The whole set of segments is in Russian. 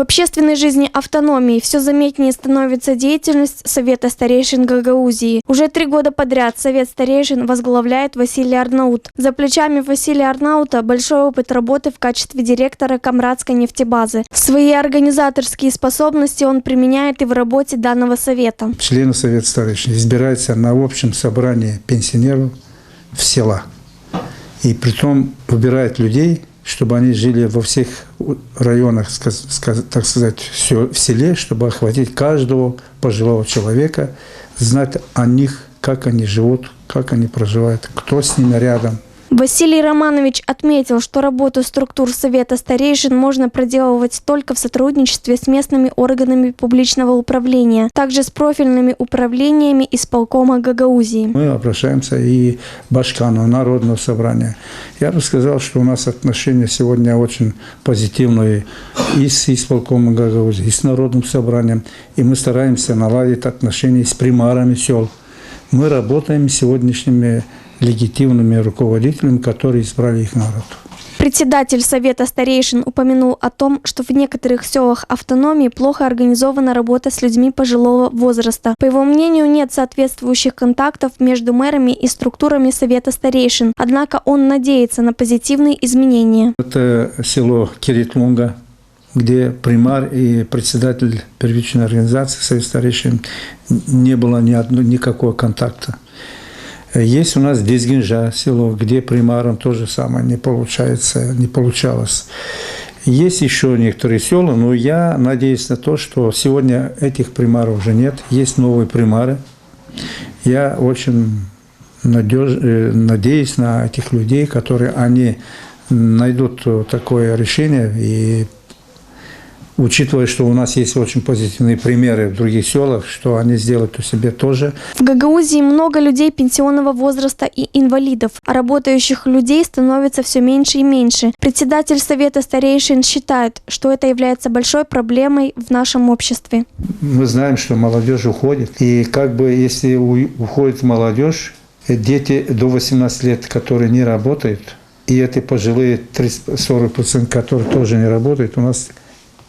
общественной жизни автономии все заметнее становится деятельность Совета старейшин Гагаузии. Уже 3 года подряд Совет старейшин возглавляет Василий Арнаут. За плечами Василия Арнаута большой опыт работы в качестве директора Камрадской нефтебазы. Свои организаторские способности он применяет и в работе данного совета. Члены Совета старейшин избираются на общем собрании пенсионеров в села. И притом выбирают людей, чтобы они жили во всех районах, так сказать, в селе, чтобы охватить каждого пожилого человека, знать о них, как они живут, как они проживают, кто с ними рядом. Василий Романович отметил, что работу структур Совета старейшин можно проделывать только в сотрудничестве с местными органами публичного управления, также с профильными управлениями исполкома Гагаузии. Мы обращаемся и к Башкану, Народного собрания. Я бы сказал, что у нас отношения сегодня очень позитивные и с исполкомом Гагаузии, и с Народным собранием. И мы стараемся наладить отношения с примарами сел. Мы работаем с сегодняшними легитимными руководителями, которые избрали их народ. Председатель Совета старейшин упомянул о том, что в некоторых селах автономии плохо организована работа с людьми пожилого возраста. По его мнению, нет соответствующих контактов между мэрами и структурами Совета старейшин. Однако он надеется на позитивные изменения. Это село Киритлунга, где примар и председатель первичной организации Совета старейшин не было никакого контакта. Есть у нас Дезгинжа село, где примаром то же самое не получалось. Есть еще некоторые села, но я надеюсь на то, что сегодня этих примаров уже нет. Есть новые примары. Я очень надеюсь на этих людей, которые они найдут такое решение. И учитывая, что у нас есть очень позитивные примеры в других селах, что они сделают у себя тоже. В Гагаузии много людей пенсионного возраста и инвалидов, а работающих людей становится все меньше и меньше. Председатель Совета старейшин считает, что это является большой проблемой в нашем обществе. Мы знаем, что молодежь уходит. И если уходит молодежь, дети до 18 лет, которые не работают, и эти пожилые 30-40%, которые тоже не работают, у нас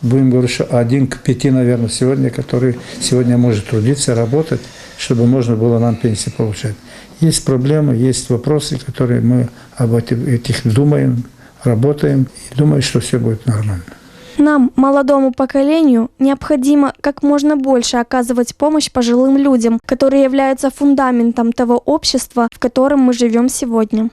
будем говорить, что 1 к 5, наверное, сегодня, который сегодня может трудиться, работать, чтобы можно было нам пенсии получать. Есть проблемы, есть вопросы, которые мы об этих думаем, работаем и думаем, что все будет нормально. Нам, молодому поколению, необходимо как можно больше оказывать помощь пожилым людям, которые являются фундаментом того общества, в котором мы живем сегодня.